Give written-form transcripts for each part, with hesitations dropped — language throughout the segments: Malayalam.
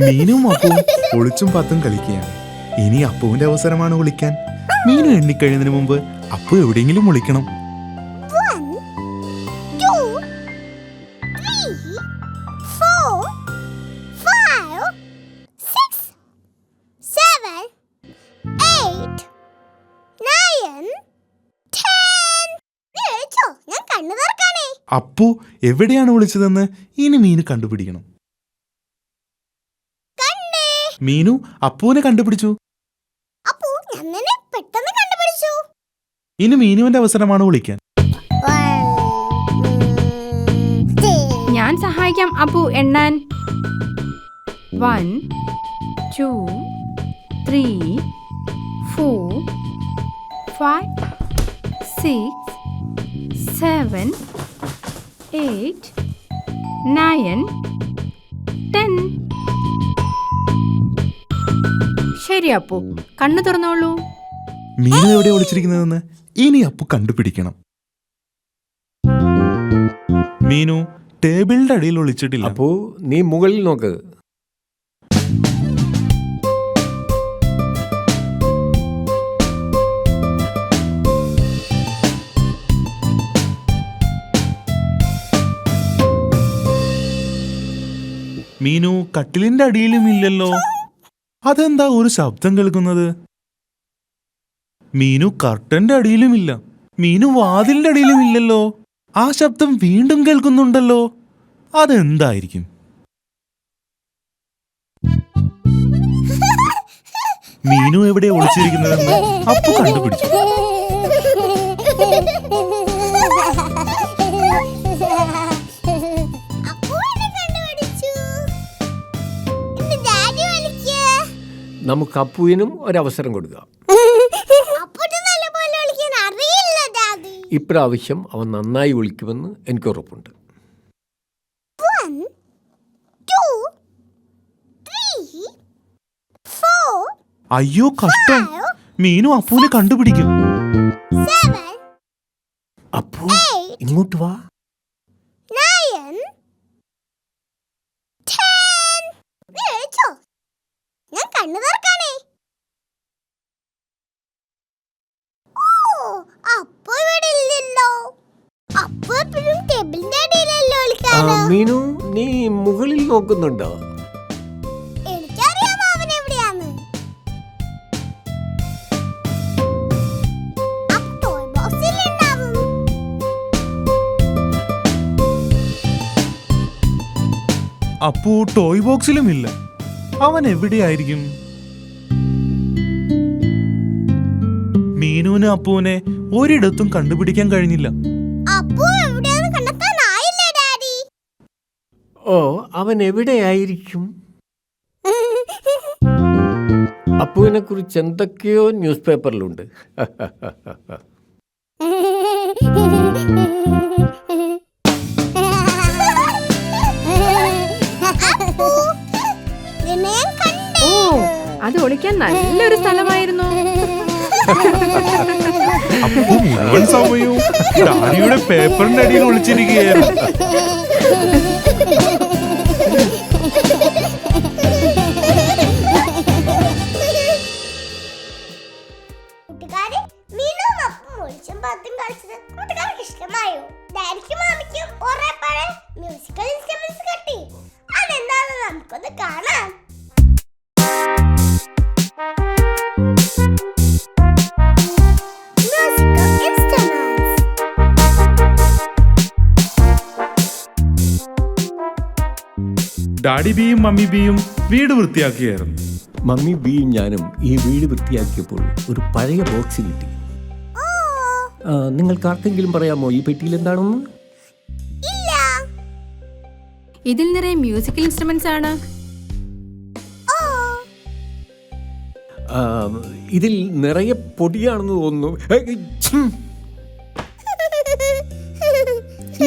മീനും അപ്പവും ഒളിച്ചും പാത്തും കളിക്കുകയാണ്. ഇനി അപ്പുവിന്റെ അവസരമാണ് വിളിക്കാൻ. മീനു എണ്ണിക്കഴിയുന്നതിന് മുമ്പ് അപ്പു എവിടെയെങ്കിലും വിളിക്കണം. 1, 2, 3, 4, 5, 6, 7, 8, 9, 10. വിളിച്ചോ? ഞാൻ കണ്ണു തുറക്കാനേ. അപ്പു എവിടെയാണ് വിളിച്ചതെന്ന് ഇനി മീനു കണ്ടുപിടിക്കണം. മീനു അപ്പുവിനെ കണ്ടുപിടിച്ചു. അപ്പു ഞാൻ പെട്ടെന്ന് കണ്ടുപിടിച്ചു. ഇനി മീനുവിന്റെ അവസരമാണ് വിളിക്കാൻ. ഞാൻ സഹായിക്കാം അപ്പു എണ്ണാൻ. 1, 2, 3, 4, 5, 6, 7, 8, 9, 10. ശരി അപ്പു, കണ്ണു തുറന്നോളൂ. മീനു എവിടെ ഒളിച്ചിരിക്കുന്നതെന്ന് ഇനി അപ്പു കണ്ടുപിടിക്കണം. മീനു ടേബിളിന്റെ അടിയിൽ ഒളിച്ചിട്ടില്ല. അപ്പോ നീ മുകളിൽ നോക്ക്. മീനു കട്ടിലിന്റെ അടിയിലും ഇല്ലല്ലോ. അതെന്താ ഒരു ശബ്ദം കേൾക്കുന്നത്? മീനു കർട്ടന്റെ അടിയിലുമില്ല. മീനു വാതിലിന്റെ അടിയിലും ഇല്ലല്ലോ. ആ ശബ്ദം വീണ്ടും കേൾക്കുന്നുണ്ടല്ലോ. അതെന്തായിരിക്കും? മീനു എവിടെ ഒളിച്ചിരിക്കുന്നതെന്ന് അപ്പു കണ്ടുപിടിച്ചു. നമുക്ക് അപ്പുവിനും ഒരവസരം കൊടുക്കാം. ഇപ്രാവശ്യം അവൻ നന്നായി വിളിക്കുമെന്ന് എനിക്ക് ഉറപ്പുണ്ട്. 1, 2, 3, 4. അയ്യോ കഷ്ടം, മീനു അപ്പുവിനെ കണ്ടുപിടിക്കും. 7, അപ്പു ഇങ്ങോട്ട് വാ. 9, 10. വിളിച്ചോ? ഞാൻ കണ്ണു തുറക്കാനേ. അപ്പു ഇവിടെ ഇല്ലല്ലോ. അപ്പു എപ്പോഴും ടേബിളിന്റെ അടിയിലല്ലോ വിളിക്കാറ്. മീനു നീ മുകളിൽ നോക്കുന്നുണ്ടോ? എനിക്കറിയാം അവൻ എവിടെയാന്ന്. ടോയ് ബോക്സിൽ ഉണ്ടാവും. അപ്പു ടോയ് ബോക്സിലും ഇല്ല. അവൻ എവിടെയായിരിക്കും? മീനുവിന് അപ്പുവിനെ ഒരിടത്തും കണ്ടുപിടിക്കാൻ കഴിഞ്ഞില്ല. അപ്പു എവിടെയാന്ന് കണ്ടെത്താനായില്ലേ ഡാഡി? ഓ, അവൻ എവിടെയായിരിക്കും? അപ്പുവിനെ കുറിച്ച് എന്തൊക്കെയോ ന്യൂസ് പേപ്പറിലുണ്ട്. ഓ, അത് ഒളിക്കാൻ നല്ലൊരു സ്ഥലമായിരുന്നു. അപ്പു മുഴുവൻ സമയവും ഡാഡിയുടെ പേപ്പറിന്റെ അടിയിൽ ഒളിച്ചിരിക്കുകയായിരുന്നു. കൂട്ടുകാരെ, മീനും അപ്പും ഒളിച്ചും പാത്തും കളിച്ചത് കൂട്ടുകാർക്ക് ഇഷ്ടമായോ? ഡാഡിക്കും മാമിക്കും ഒരേപോലെ മ്യൂസിക്കൽ ഇൻസ്ട്രുമെന്റ്സ് കിട്ടി. അതെന്താണെന്ന് നമുക്കൊന്ന് കാണാം. ഡാഡി ബിയും മമ്മി ബിയും വീട് വൃത്തിയാക്കിയായിരുന്നു. മമ്മി ബിയും ഞാനും ഈ വീട് വൃത്തിയാക്കിയപ്പോൾ ഒരു പഴയ ബോക്സ് കിട്ടി. നിങ്ങൾക്ക് ആർക്കെങ്കിലും പറയാമോ ഈ പെട്ടിയിൽ എന്താണെന്ന്? ഇതിൽ നിറയെ മ്യൂസിക്കൽ ഇൻസ്ട്രുമെന്റ്സ് ആണ്. ഇതിൽ നിറയെ പൊടിയാണെന്ന് തോന്നുന്നു.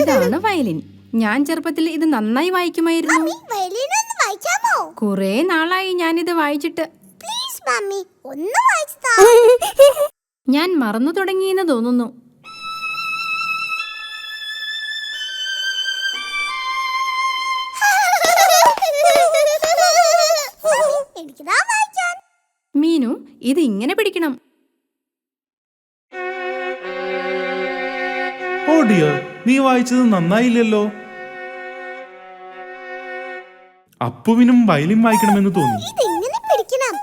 ഇതാണ് വയലിൻ. ഞാൻ ചെറുപ്പത്തിൽ ഇത് നന്നായി വായിക്കുമായിരുന്നു. കുറെ നാളായി ഞാനിത് വായിച്ചിട്ട്. ഞാൻ മറന്നു തുടങ്ങിയെന്ന് തോന്നുന്നു. ഇത് ഇങ്ങനെ പിടിക്കണം. ഓ ഡിയർ, നീ വായിച്ചത് നന്നായില്ലല്ലോ. അപ്പുവിനും വയലിൻ വായിക്കണമെന്ന് തോന്നി. ഇതെങ്ങനെ പിടിക്കണം?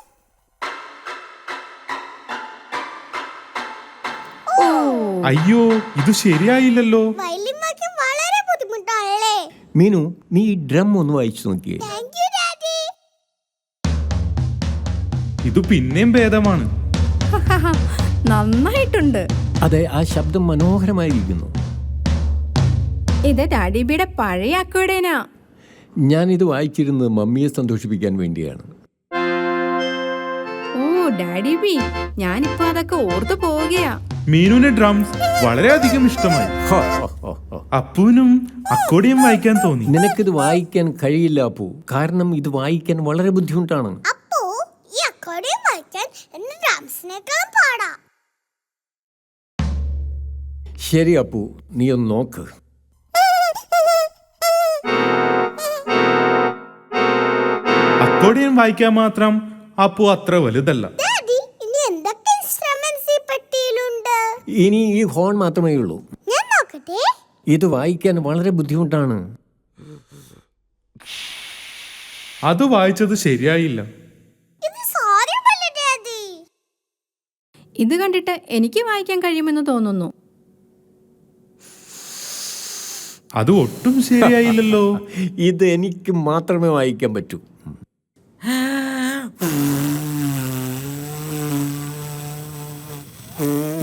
അയ്യോ, ഇത് ശരിയായില്ലല്ലോ. വയലിൻ വായിക്കാൻ വളരെ ബുദ്ധിമുട്ടാണല്ലേ. മീനു, നീ ഈ ഡ്രം ഒന്ന് വായിച്ചു നോക്കിയേ. Thank you daddy. ഇത് പിന്നെയും ഭേദമാണ്. നന്നായിട്ടുണ്ട്. അതെ, ആ ശബ്ദം മനോഹരമായിരിക്കുന്നു. ഇത് ഡാഡി ബിയുടെ പഴയ അക്വേഡേനാ. ഞാനിത് വായിച്ചിരുന്നത് മമ്മിയെ സന്തോഷിപ്പിക്കാൻ വേണ്ടിയാണ്. ഓ ഡാഡി ബി, ഞാനിപ്പോ അതൊക്കെ ഓർത്തു പോവുകയാ. മീനുവിന് ഡ്രംസ് വളരെയധികം ഇഷ്ടമായി. ഹോ, ഹോ, ഹോ, ഹോ. അപ്പുവിനും അക്കോഡിയം വായിക്കാൻ തോന്നി. നിനക്കിത് വായിക്കാൻ കഴിയില്ല അപ്പു, കാരണം ഇത് വായിക്കാൻ വളരെ ബുദ്ധിമുട്ടാണ്. അപ്പോ ഈ അക്കോർഡിയം വായിക്കാൻ എന്റെ ഡ്രംസിനേക്കാളും പാടാ. ശരി അപ്പു, നീ ഒന്ന് നോക്ക്. അക്കോഡിയം വായിക്കാൻ മാത്രം അപ്പു അത്ര വലുതല്ല. ഡാഡി, ഇനി എന്തൊക്കെ ഇൻസ്ട്രുമെന്റ്സ് ഈ പെട്ടിയിലുണ്ട്? ഇനി ഈ ഹോൺ മാത്രമേ ഉള്ളൂ. ഞാൻ നോക്കട്ടെ. ഇത് വായിക്കാൻ വളരെ ബുദ്ധിമുട്ടാണ്. അത് വായിച്ചത് ശരിയായില്ല. ഇത് സാരമല്ല ഡാഡി. ഇത് കണ്ടിട്ട് എനിക്ക് വായിക്കാൻ കഴിയുമെന്ന് തോന്നുന്നു. അത് ഒട്ടും ശരിയായില്ലല്ലോ. ഇത് എനിക്ക് മാത്രമേ വായിക്കാൻ പറ്റൂ.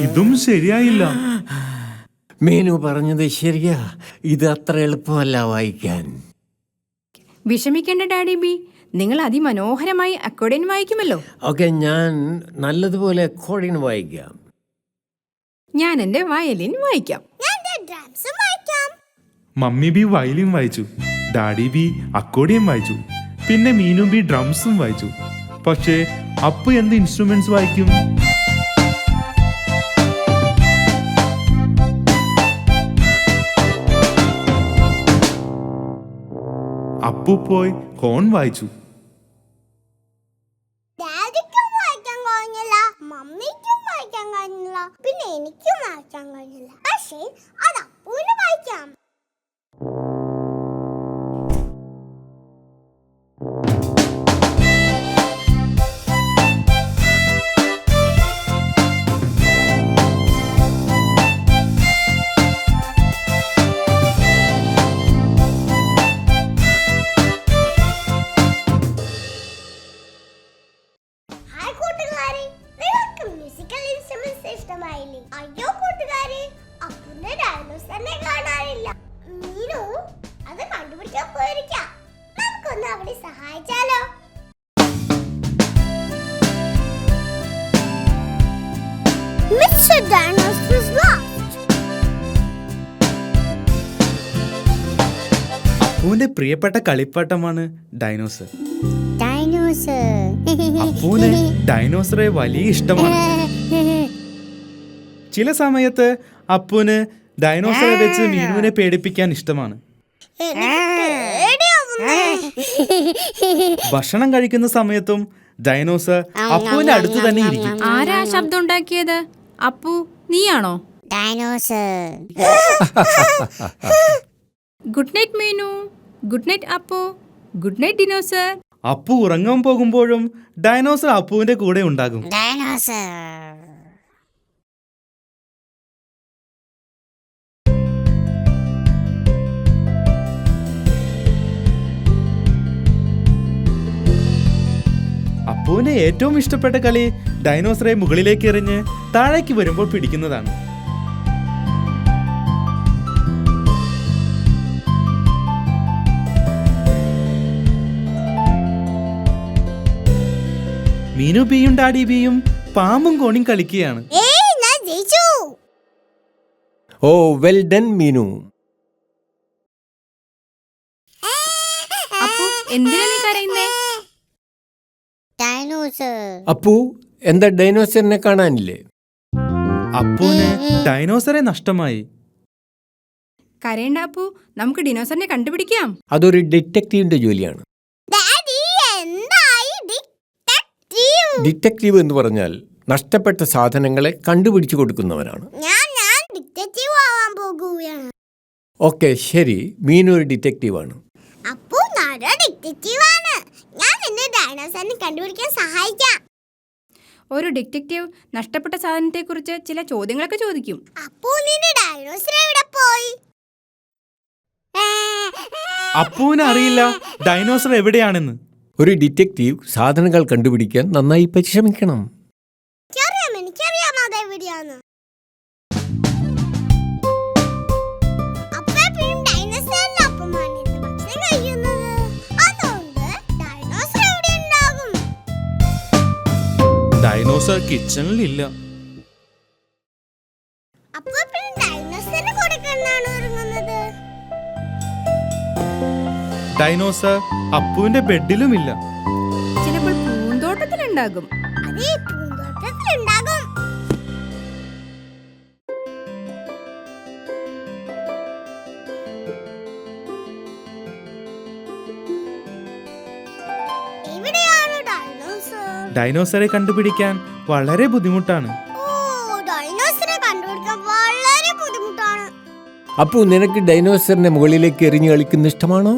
ഇതും ശരിയായില്ല. മീനു പറഞ്ഞത് ശരിയാ, ഇത് അത്ര എളുപ്പമല്ല വായിക്കാൻ. വിഷമിക്കേണ്ട ഡാഡി ബി, നിങ്ങൾ അതിമനോഹരമായി അക്വേഡേൻ വായിക്കുമല്ലോ. ഓക്കെ, ഞാൻ നല്ലതുപോലെ അക്കോർഡിയൻ വായിക്കാം. ഞാൻ എൻ്റെ വയലിൻ വായിക്കാം. ഞാൻ ഡ്രംസും വായിക്കാം. മമ്മി ബി വയലിൻ വായിച്ചു, ഡാഡി ബി അക്കോഡിയം വായിച്ചു, പിന്നെ മീനു ബി ഡ്രംസും വായിച്ചു. പക്ഷേ അപ്പു എന്ത് ഇൻസ്ട്രുമെന്റ്സ് വായിക്കും? അപ്പു പോയി ഹോൺ വായിച്ചു. ഡാഡിക്കും വായിക്കാൻ കഴിഞ്ഞില്ല, മമ്മിക്കും വായിക്കാൻ കഴിഞ്ഞില്ല, പിന്നെ എനിക്കും വായിക്കാൻ കഴിഞ്ഞില്ല. പക്ഷേ അത് അപ്പൂന് വായിക്കാം. ഹായ് കൂട്ടുകാരെ, നിങ്ങൾക്ക് മ്യൂസിക്കൽ ഇൻസ്ട്രുമെന്റ്സ് ഇഷ്ടമായില്ലേ? അയ്യോ കൂട്ടുകാരെ, അപ്പുന്റെ ഡൈനോസറിനെ കാണാനില്ല. മീനു അത് കണ്ടുപിടിക്കാൻ പോയിരിക്കാം. നമുക്കൊന്ന് അവിടെ സഹായിച്ചാലോ? Mr. Dinosaur's lost. അപ്പുവിന്റെ പ്രിയപ്പെട്ട കളിപ്പാട്ടമാണ് ഡൈനോസർ. Dinosaur. അപ്പുവിന് ഡൈനോസറെ വലിയ ഇഷ്ടമാണ്. ചില സമയത്ത് അപ്പുവിന് ഡൈനോസറെ വെച്ച് മീനുവിനെ പേടിപ്പിക്കാൻ ഇഷ്ടമാണ്. ഭക്ഷണം കഴിക്കുന്ന സമയത്തും ഡൈനോസർ അപ്പുവിന്റെ അടുത്ത് തന്നെ ഇരിക്കും. ആരാ ശബ്ദം ഉണ്ടാക്കിയത്? അപ്പു, നീയാണോ? Dinosaur. Good night Meenu. Good night Appu. Good night dinosaur. Appu ഉറങ്ങാൻ പോകുമ്പോഴും ഡൈനോസർ അപ്പുവിന്റെ കൂടെ ഉണ്ടാകും. Dinosaur. അപ്പുവിന് ഏറ്റവും ഇഷ്ടപ്പെട്ട കളി ഡൈനോസറെ മുകളിലേക്ക് എറിഞ്ഞ് താഴേക്ക് വരുമ്പോൾ പിടിക്കുന്നതാണ്. മീനു ബിയും ഡാഡി ബിയും പാമ്പും കോണിയും കളിക്കുകയാണ്. ഏയ്, ഞാൻ ജയിച്ചു. ഓ, വെൽ ഡൺ മീനു. അപ്പു, എന്തിനാ നീ കരയുന്നേ? Dinosaur. അപ്പു, എന്താ ഡൈനോസറിനെ കാണാനില്ലേ? അപ്പുവിന് ഡൈനോസറെ നഷ്ടമായി. കരയണ്ട അപ്പു, നമുക്ക് ഡിനോസറിനെ കണ്ടുപിടിക്കാം. അതൊരു ഡിറ്റക്റ്റീവിന്റെ ജോലിയാണ്. ഡാഡി, എന്തായി ഡിറ്റക്റ്റീവ്? ഡിറ്റക്റ്റീവ് എന്ന് പറഞ്ഞാൽ നഷ്ടപ്പെട്ട സാധനങ്ങളെ കണ്ടുപിടിച്ചു കൊടുക്കുന്നവനാണ്. ഞാൻ ഡിറ്റക്റ്റീവ് ആവാൻ പോകുകയാണ്. ഓക്കെ, ശരി. മീനു ഒരു ഡിറ്റക്റ്റീവാണ്. അപ്പോ നല്ല ഡിറ്റക്റ്റീവ് ആണ്. ഞാൻ നിന്നെ ഡൈനോസറിനെ കണ്ടുപിടിക്കാൻ സഹായിക്കാം. ഒരു ഡിറ്റക്റ്റീവ് നഷ്ടപ്പെട്ട സാധനത്തെക്കുറിച്ച് ചില ചോദ്യങ്ങളൊക്കെ ചോദിക്കും. അപ്പോ നിന്റെ ഡൈനോസർ എവിടെ പോയി? അപ്പുവിന് അറിയില്ല ഡൈനോസർ എവിടെയാണെന്ന്. ഒരു ഡിറ്റക്റ്റീവ് സാധനങ്ങൾ കണ്ടുപിടിക്കാൻ നന്നായി പരിശ്രമിക്കണം. എനിക്കറിയാം അതെവിടെയാന്ന്. അപ്പോഴും ഡൈനോസറിന്റെ ഒപ്പമാണ് ഇന്ന് ഭക്ഷണം കഴിക്കുന്നത്. അതുകൊണ്ട് ഡൈനോസർ എവിടെ ഉണ്ടാകും? ഡൈനോസർ കിച്ചണിലില്ല. അപ്പോഴും ഡൈനോസറിന് കൊടുക്കാനാണ് ഒരുങ്ങുന്നത്. ഡൈനോസർ അപ്പുവിന്റെ ബെഡിലുമില്ല. ചിലപ്പോൾ പൂന്തോട്ടത്തിലുണ്ടാകും. അതേ, പൂന്തോട്ടത്തിലുണ്ടാകും. എവിടെയാണ് ഡൈനോസർ? ഡൈനോസറെ കണ്ടുപിടിക്കാൻ വളരെ ബുദ്ധിമുട്ടാണ്. ഡൈനോസറെ കണ്ടുപിടിക്കാൻ വളരെ ബുദ്ധിമുട്ടാണ്. അപ്പോൾ നിനക്ക് ഡൈനോസറിനെ മുകളിലേക്ക് എറിഞ്ഞു കളിക്കുന്ന ഇഷ്ടമാണോ?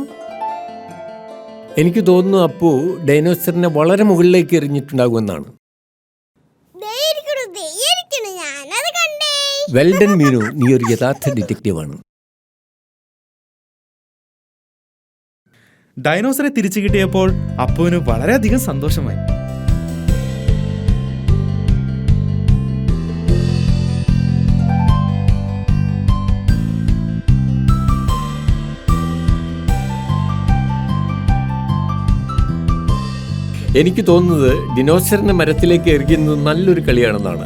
എനിക്ക് തോന്നുന്നു അപ്പു ഡൈനോസറിനെ വളരെ മുകളിലേക്ക് എറിഞ്ഞിട്ടുണ്ടാകുമെന്നാണ്. ഞാനത് കണ്ടേ. വെൽഡൻ മീനു, നീ ഒരു യഥാർത്ഥ ഡിറ്റക്റ്റീവാണ്. ഡൈനോസറെ തിരിച്ചു കിട്ടിയപ്പോൾ അപ്പുവിന് വളരെയധികം സന്തോഷമായി. എനിക്ക് തോന്നുന്നത് ഡിനോസറിനെ മരത്തിലേക്ക് എറിയുന്നത് നല്ലൊരു കളിയാണെന്നാണ്.